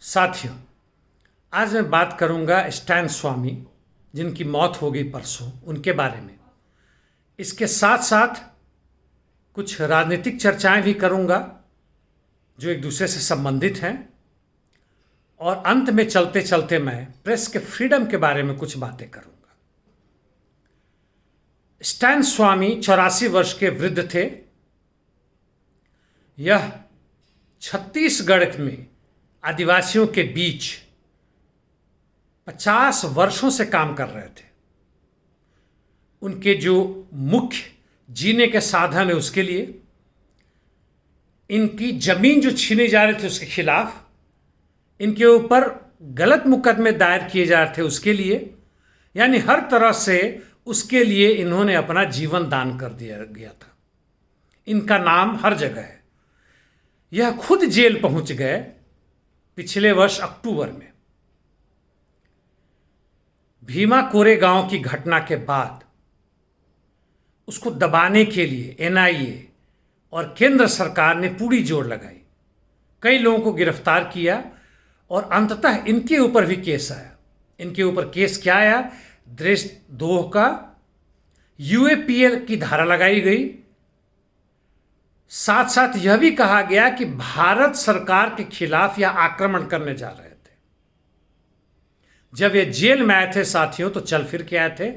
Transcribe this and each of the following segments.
साथियों, आज मैं बात करूंगा स्टैन स्वामी, जिनकी मौत हो गई परसों, उनके बारे में। इसके साथ साथ कुछ राजनीतिक चर्चाएं भी करूंगा जो एक दूसरे से संबंधित हैं, और अंत में चलते चलते मैं प्रेस के फ्रीडम के बारे में कुछ बातें करूंगा। स्टैन स्वामी 84 वर्ष के वृद्ध थे। यह छत्तीसगढ़ में आदिवासियों के बीच 50 वर्षों से काम कर रहे थे। उनके जो मुख्य जीने के साधन है उसके लिए, इनकी जमीन जो छीने जा रहे थे उसके खिलाफ, इनके ऊपर गलत मुकदमे दायर किए जा रहे थे उसके लिए, यानी हर तरह से उसके लिए इन्होंने अपना जीवन दान कर दिया गया था। इनका नाम हर जगह है। यह खुद जेल पहुंच गए पिछले वर्ष अक्टूबर में। भीमा कोरेगांव की घटना के बाद उसको दबाने के लिए एनआईए और केंद्र सरकार ने पूरी जोर लगाई, कई लोगों को गिरफ्तार किया और अंततः इनके ऊपर भी केस आया। इनके ऊपर केस क्या आया? देशद्रोह का, यूएपीए की धारा लगाई गई। साथ साथ यह भी कहा गया कि भारत सरकार के खिलाफ यह आक्रमण करने जा रहे थे। जब ये जेल में आए थे साथियों, तो चल फिर के आए थे।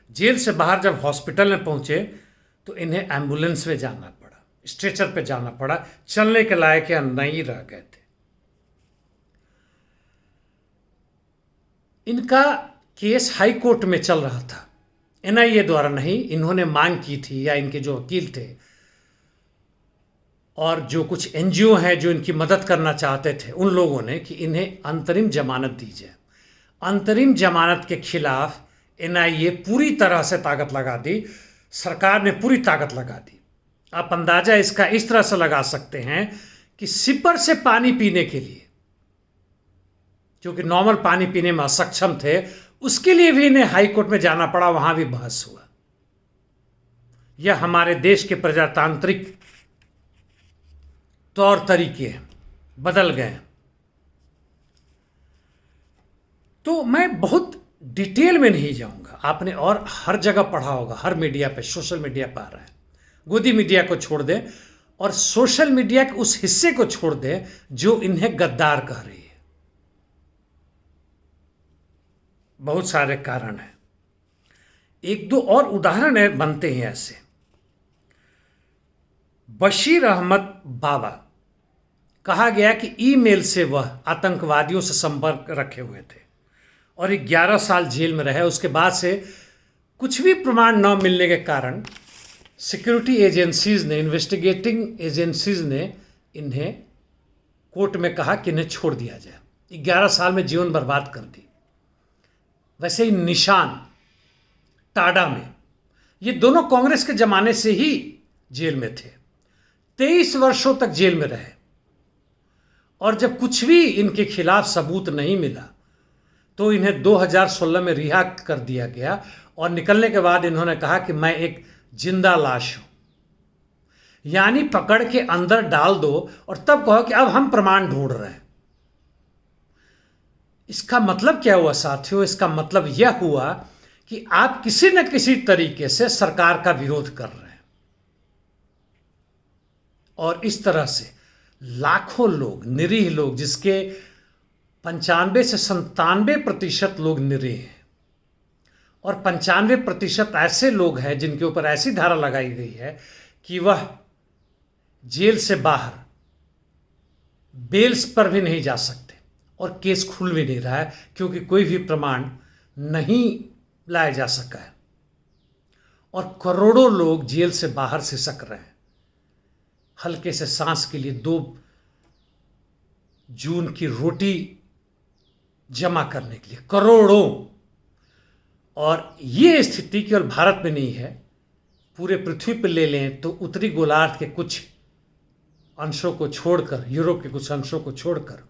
जेल से बाहर जब हॉस्पिटल में पहुंचे तो इन्हें एम्बुलेंस में जाना पड़ा, स्ट्रेचर पे जाना पड़ा, चलने के लायक या नहीं रह गए थे। इनका केस हाई कोर्ट में चल रहा था, एनआईए द्वारा नहीं। इन्होंने मांग की थी, या इनके जो वकील थे और जो कुछ एनजीओ हैं जो इनकी मदद करना चाहते थे, उन लोगों ने कि इन्हें अंतरिम जमानत दीजिए। अंतरिम जमानत के खिलाफ एनआईए पूरी तरह से ताकत लगा दी, सरकार ने पूरी ताकत लगा दी। आप अंदाजा इसका इस तरह से लगा सकते हैं कि सिपर से पानी पीने के लिए, क्योंकि नॉर्मल पानी पीने में असक्षम थे, उसके लिए भी इन्हें हाई कोर्ट में जाना पड़ा, वहां भी बहस हुआ। यह हमारे देश के प्रजातांत्रिक तौर तरीके बदल गए। तो मैं बहुत डिटेल में नहीं जाऊंगा, आपने और हर जगह पढ़ा होगा, हर मीडिया पे, सोशल मीडिया पर आ रहा है। गोदी मीडिया को छोड़ दें और सोशल मीडिया के उस हिस्से को छोड़ दें जो इन्हें गद्दार कह रही है। बहुत सारे कारण हैं, एक दो और उदाहरण बनते हैं ऐसे। बशीर अहमद बाबा, कहा गया कि ईमेल से वह आतंकवादियों से संपर्क रखे हुए थे और 11 साल जेल में रहे। उसके बाद से कुछ भी प्रमाण न मिलने के कारण सिक्योरिटी एजेंसीज ने, इन्वेस्टिगेटिंग एजेंसीज ने इन्हें कोर्ट में कहा कि इन्हें छोड़ दिया जाए। 11 साल में जीवन बर्बाद कर दी। वैसे ही निशान टाडा में, ये दोनों कांग्रेस के जमाने से ही जेल में थे, 23 वर्षों तक जेल में रहे। और जब कुछ भी इनके खिलाफ सबूत नहीं मिला तो इन्हें 2016 में रिहा कर दिया गया, और निकलने के बाद इन्होंने कहा कि मैं एक जिंदा लाश हूं। यानी पकड़ के अंदर डाल दो और तब कहो कि अब हम प्रमाण ढूंढ रहे हैं। इसका मतलब क्या हुआ साथियों? इसका मतलब यह हुआ कि आप किसी न किसी तरीके से सरकार का विरोध कर रहे हैं, और इस तरह से लाखों लोग, निरीह लोग, जिसके 95 से 97% लोग निरीह हैं, और 95% ऐसे लोग हैं जिनके ऊपर ऐसी धारा लगाई गई है कि वह जेल से बाहर बेल्स पर भी नहीं जा सकते, और केस खुल भी नहीं रहा है क्योंकि कोई भी प्रमाण नहीं लाया जा सका है। और करोड़ों लोग जेल से बाहर सिसक रहे हैं हल्के से सांस के लिए, 2 जून की रोटी जमा करने के लिए, करोड़ों। और ये स्थिति केवल भारत में नहीं है, पूरे पृथ्वी पर ले लें तो उत्तरी गोलार्ध के कुछ अंशों को छोड़कर, यूरोप के कुछ अंशों को छोड़कर,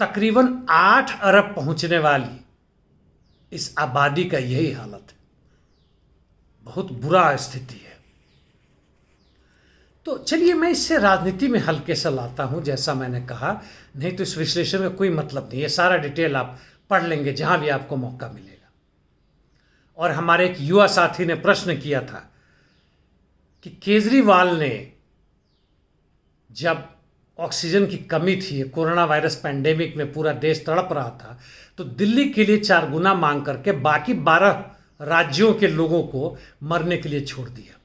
तकरीबन 8 अरब पहुंचने वाली इस आबादी का यही हालत है। बहुत बुरा स्थिति है। तो चलिए मैं इससे राजनीति में हल्के से लाता हूँ, जैसा मैंने कहा, नहीं तो इस विश्लेषण का कोई मतलब नहीं, ये सारा डिटेल आप पढ़ लेंगे जहाँ भी आपको मौका मिलेगा। और हमारे एक युवा साथी ने प्रश्न किया था कि केजरीवाल ने जब ऑक्सीजन की कमी थी, कोरोना वायरस पैंडेमिक में पूरा देश तड़प रहा था, तो दिल्ली के लिए 4 गुना मांग करके बाकी 12 राज्यों के लोगों को मरने के लिए छोड़ दिया।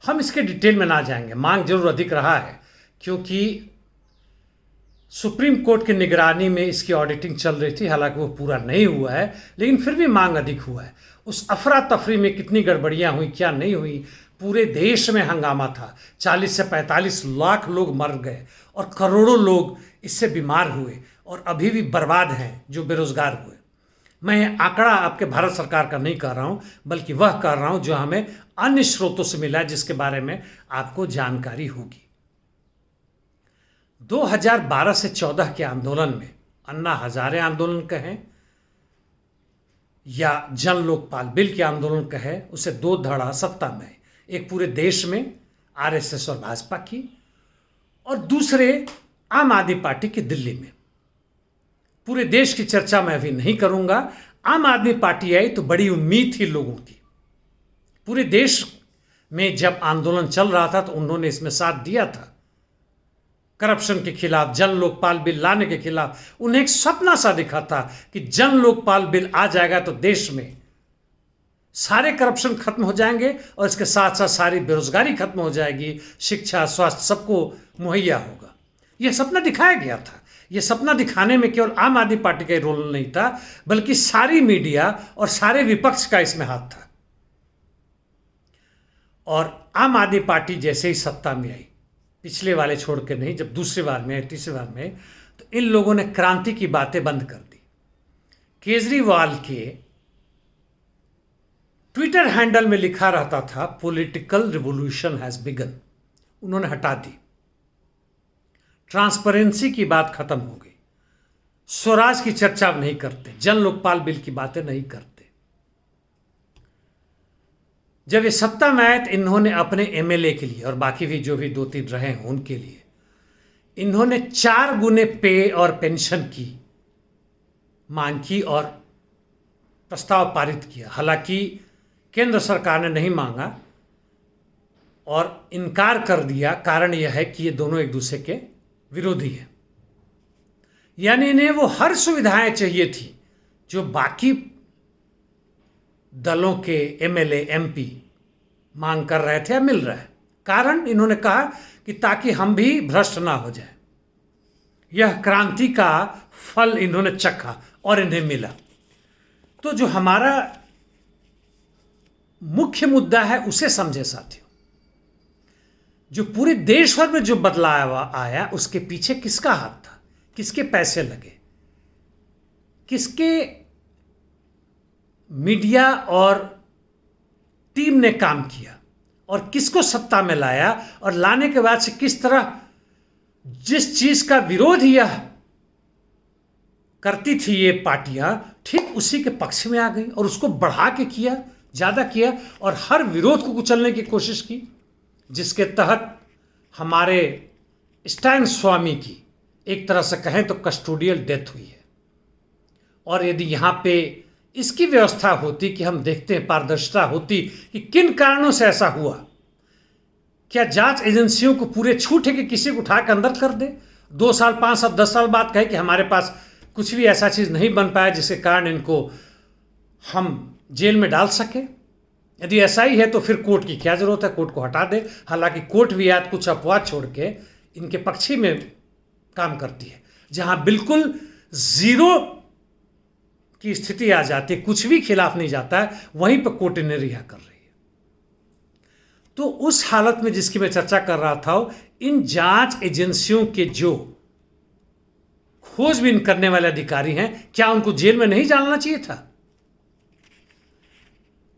हम इसके डिटेल में ना जाएंगे, मांग जरूर अधिक रहा है क्योंकि सुप्रीम कोर्ट की निगरानी में इसकी ऑडिटिंग चल रही थी, हालांकि वो पूरा नहीं हुआ है, लेकिन फिर भी मांग अधिक हुआ है। उस अफरा तफरी में कितनी गड़बड़ियां हुई, क्या नहीं हुई, पूरे देश में हंगामा था। 40 से 45 लाख लोग मर गए और करोड़ों लोग इससे बीमार हुए और अभी भी बर्बाद हैं जो बेरोजगार हुए। मैं आंकड़ा आपके भारत सरकार का नहीं कह रहा हूं, बल्कि वह कह रहा हूं जो हमें अन्य स्रोतों से मिला है, जिसके बारे में आपको जानकारी होगी। 2012 से 14 के आंदोलन में, अन्ना हजारे आंदोलन कहें या जन लोकपाल बिल के आंदोलन कहें, उसे 2 धड़ा सत्ता में, एक पूरे देश में आरएसएस और भाजपा की, और दूसरे आम आदमी पार्टी की दिल्ली में। पूरे देश की चर्चा मैं अभी नहीं करूंगा। आम आदमी पार्टी आई तो बड़ी उम्मीद थी लोगों की। पूरे देश में जब आंदोलन चल रहा था तो उन्होंने इसमें साथ दिया था, करप्शन के खिलाफ, जन लोकपाल बिल लाने के खिलाफ। उन्हें एक सपना सा दिखा था कि जन लोकपाल बिल आ जाएगा तो देश में सारे करप्शन खत्म हो जाएंगे और इसके साथ साथ सारी बेरोजगारी खत्म हो जाएगी, शिक्षा, स्वास्थ्य सबको मुहैया होगा। यह सपना दिखाया गया था। यह सपना दिखाने में केवल आम आदमी पार्टी का रोल नहीं था, बल्कि सारी मीडिया और सारे विपक्ष का इसमें हाथ था। और आम आदमी पार्टी जैसे ही सत्ता में आई, पिछले वाले छोड़ के नहीं, जब दूसरी बार में आई, तीसरी बार में आई, तो इन लोगों ने क्रांति की बातें बंद कर दी। केजरीवाल के ट्विटर हैंडल में लिखा रहता था पॉलिटिकल रिवॉल्यूशन हैज बिगन, उन्होंने हटा दी। ट्रांसपेरेंसी की बात खत्म हो गई, स्वराज की चर्चा नहीं करते, जन लोकपाल बिल की बातें नहीं करते। जब ये सत्ता में आए तो इन्होंने अपने एमएलए के लिए और बाकी भी जो भी 2-3 रहे हैं उनके लिए इन्होंने 4 गुने पे और पेंशन की मांग की और प्रस्ताव पारित किया। हालांकि केंद्र सरकार ने नहीं मांगा और इनकार कर दिया। कारण यह है कि ये दोनों एक दूसरे के विरोधी हैं, यानी इन्हें वो हर सुविधाएं चाहिए थी जो बाकी दलों के एमएलए एमपी मांग कर रहे थे या मिल रहा है। कारण इन्होंने कहा कि ताकि हम भी भ्रष्ट ना हो जाए। यह क्रांति का फल इन्होंने चखा और इन्हें मिला। तो जो हमारा मुख्य मुद्दा है उसे समझे साथियों। जो पूरे देश भर में जो बदलाव आया उसके पीछे किसका हाथ था, किसके पैसे लगे, किसके मीडिया और टीम ने काम किया और किसको सत्ता में लाया, और लाने के बाद से किस तरह जिस चीज का विरोध यह करती थी ये पार्टियां, ठीक उसी के पक्ष में आ गई और उसको बढ़ा के किया, ज्यादा किया और हर विरोध को कुचलने की कोशिश की, जिसके तहत हमारे स्टैन स्वामी की एक तरह से कहें तो कस्टोडियल डेथ हुई है। और यदि यहाँ पे इसकी व्यवस्था होती कि हम देखते हैं, पारदर्शिता होती कि किन कारणों से ऐसा हुआ, क्या जांच एजेंसियों को पूरे छूट है कि किसी को उठा कर अंदर कर दे, 2 साल 5 साल 10 साल बाद कहे कि हमारे पास कुछ भी ऐसा चीज नहीं बन पाया जिसके कारण इनको हम जेल में डाल सके। यदि ऐसा ही है तो फिर कोर्ट की क्या जरूरत है, कोर्ट को हटा दे। हालांकि कोर्ट भी आज कुछ अपवाद छोड़ के इनके पक्ष ही में काम करती है, जहां बिल्कुल जीरो की स्थिति आ जाती है, कुछ भी खिलाफ नहीं जाता है, वहीं पर कोर्ट इन्हें रिहा कर रही है। तो उस हालत में जिसकी मैं चर्चा कर रहा था, इन जांच एजेंसियों के जो खोजबीन करने वाले अधिकारी हैं, क्या उनको जेल में नहीं डालना चाहिए था?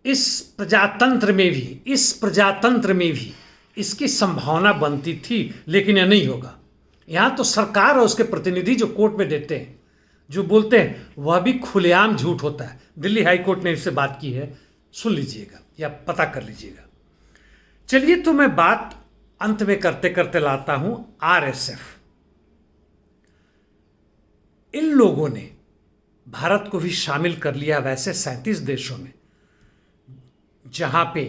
इस प्रजातंत्र में भी इसकी संभावना बनती थी, लेकिन यह नहीं होगा। यहां तो सरकार और उसके प्रतिनिधि जो कोर्ट में देते हैं, जो बोलते हैं, वह भी खुलेआम झूठ होता है। दिल्ली हाई कोर्ट ने इससे बात की है, सुन लीजिएगा या पता कर लीजिएगा। चलिए, तो मैं बात अंत में करते करते लाता हूं आरएसएफ। इन लोगों ने भारत को भी शामिल कर लिया वैसे 37 देशों में, जहां पे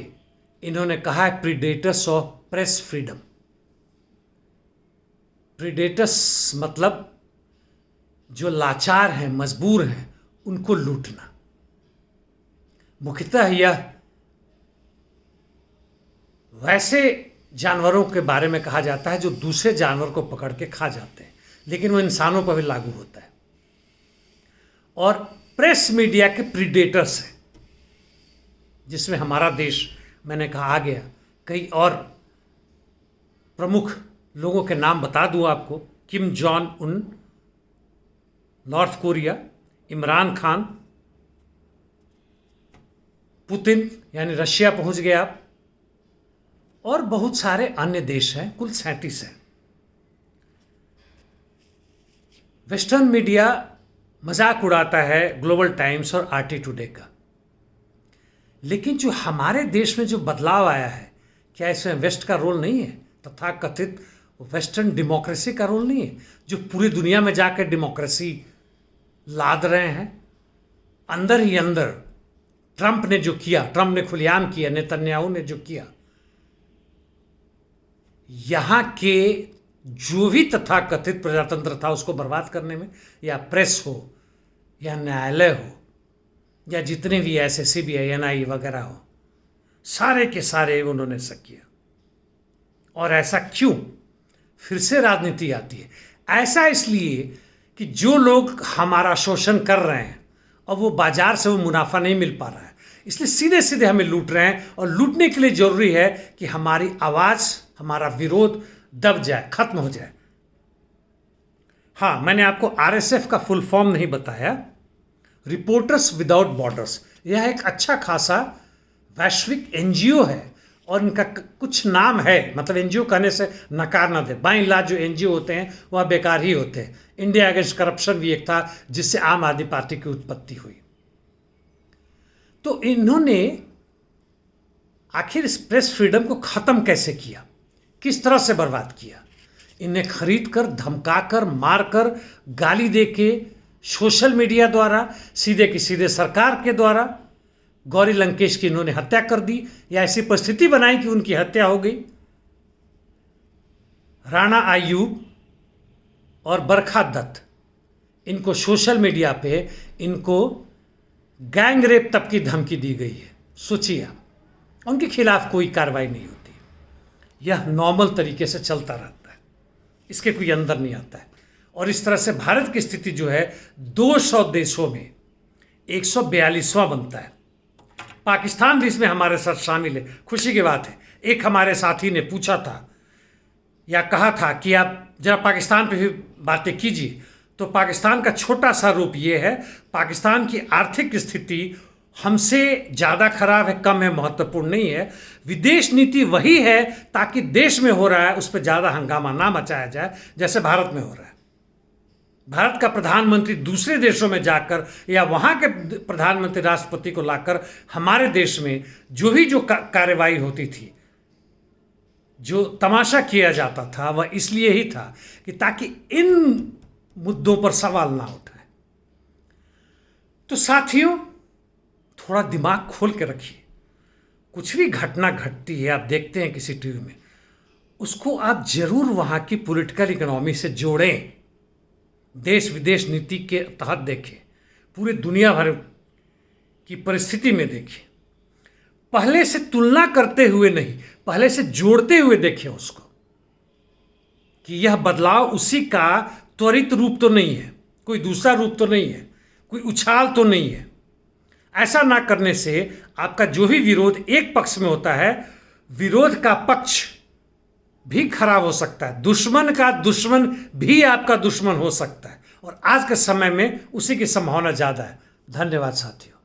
इन्होंने कहा है predators of press freedom. Predators मतलब जो लाचार हैं, मजबूर हैं, उनको लूटना। मुख्यतः यह वैसे जानवरों के बारे में कहा जाता है जो दूसरे जानवर को पकड़ के खा जाते हैं, लेकिन वो इंसानों पर भी लागू होता है। और प्रेस मीडिया के प्रीडेटर्स हैं, जिसमें हमारा देश, मैंने कहा, आ गया। कई और प्रमुख लोगों के नाम बता दूं आपको। किम जॉन उन, north Korea, Imran Khan, Putin यानी रशिया पहुंच गए आप, और बहुत सारे अन्य देश हैं। कुल 37 हैं। वेस्टर्न मीडिया मजाक उड़ाता है ग्लोबल टाइम्स और आरटी टुडे का, लेकिन जो हमारे देश में जो बदलाव आया है, क्या इसमें वेस्ट का रोल नहीं है? तथा कथित वेस्टर्न डेमोक्रेसी का रोल नहीं है, जो पूरी दुनिया में जाकर डेमोक्रेसी लाद रहे हैं? अंदर ही अंदर ट्रंप ने जो किया, ट्रंप ने खुलेआम किया, नेतन्याहू ने जो किया, यहां के जो भी तथाकथित प्रजातंत्र था उसको बर्बाद करने में, या प्रेस हो, या न्यायालय हो, या जितने भी ऐसे सीबीआई, एनआईए वगैरह हो, सारे के सारे उन्होंने सब किया। और ऐसा क्यों? फिर से राजनीति आती है। ऐसा इसलिए कि जो लोग हमारा शोषण कर रहे हैं और वो बाजार से वो मुनाफा नहीं मिल पा रहा है, इसलिए सीधे सीधे हमें लूट रहे हैं। और लूटने के लिए जरूरी है कि हमारी आवाज़, हमारा विरोध दब जाए, खत्म हो जाए। हाँ, मैंने आपको आरएसएफ का फुल फॉर्म नहीं बताया। रिपोर्टर्स विदाउट बॉर्डर्स, यह एक अच्छा खासा वैश्विक एनजीओ है, और इनका कुछ नाम है, मतलब एनजीओ कहने से नकार ना दे। बाई लाज जो एनजीओ होते हैं वह बेकार ही होते हैं। इंडिया अगेंस्ट करप्शन भी एक था, जिससे आम आदमी पार्टी की उत्पत्ति हुई। तो इन्होंने आखिर इस प्रेस फ्रीडम को खत्म कैसे किया, किस तरह से बर्बाद किया? इन्हें खरीद कर, धमकाकर, मारकर, गाली दे के, सोशल मीडिया द्वारा, सीधे की सीधे सरकार के द्वारा गौरी लंकेश की इन्होंने हत्या कर दी, या ऐसी परिस्थिति बनाई कि उनकी हत्या हो गई। राणा आयूब और बरखा दत्त, इनको सोशल मीडिया पे इनको गैंग रेप तक की धमकी दी गई है। सोचिए आप, उनके खिलाफ कोई कार्रवाई नहीं होती। यह नॉर्मल तरीके से चलता रहता है, इसके कोई अंदर नहीं आता है। और इस तरह से भारत की स्थिति जो है 200 देशों में 142वां बनता है। पाकिस्तान भी इसमें हमारे साथ शामिल है। खुशी की बात है। एक हमारे साथी ने पूछा था या कहा था कि आप जरा पाकिस्तान पे भी बातें कीजिए, तो पाकिस्तान का छोटा सा रूप ये है, पाकिस्तान की आर्थिक स्थिति हमसे ज़्यादा खराब है, कम है, महत्वपूर्ण नहीं है। विदेश नीति वही है ताकि देश में हो रहा है उस पर ज़्यादा हंगामा ना मचाया जाए, जैसे भारत में हो रहा है। भारत का प्रधानमंत्री दूसरे देशों में जाकर या वहाँ के प्रधानमंत्री, राष्ट्रपति को लाकर हमारे देश में जो भी जो कार्रवाई होती थी, जो तमाशा किया जाता था, वह इसलिए ही था कि ताकि इन मुद्दों पर सवाल ना उठाए। तो साथियों, थोड़ा दिमाग खोल के रखिए। कुछ भी घटना घटती है, आप देखते हैं किसी टीवी में, उसको आप जरूर वहाँ की पॉलिटिकल इकोनॉमी से जोड़ें, देश विदेश नीति के तहत देखें, पूरे दुनिया भर की परिस्थिति में देखें। पहले से तुलना करते हुए नहीं, पहले से जोड़ते हुए देखें उसको, कि यह बदलाव उसी का त्वरित रूप तो नहीं है, कोई दूसरा रूप तो नहीं है, कोई उछाल तो नहीं है। ऐसा ना करने से आपका जो भी विरोध एक पक्ष में होता है, विरोध का पक्ष भी खराब हो सकता है, दुश्मन का दुश्मन भी आपका दुश्मन हो सकता है, और आज के समय में उसी की संभावना ज़्यादा है। धन्यवाद साथियों।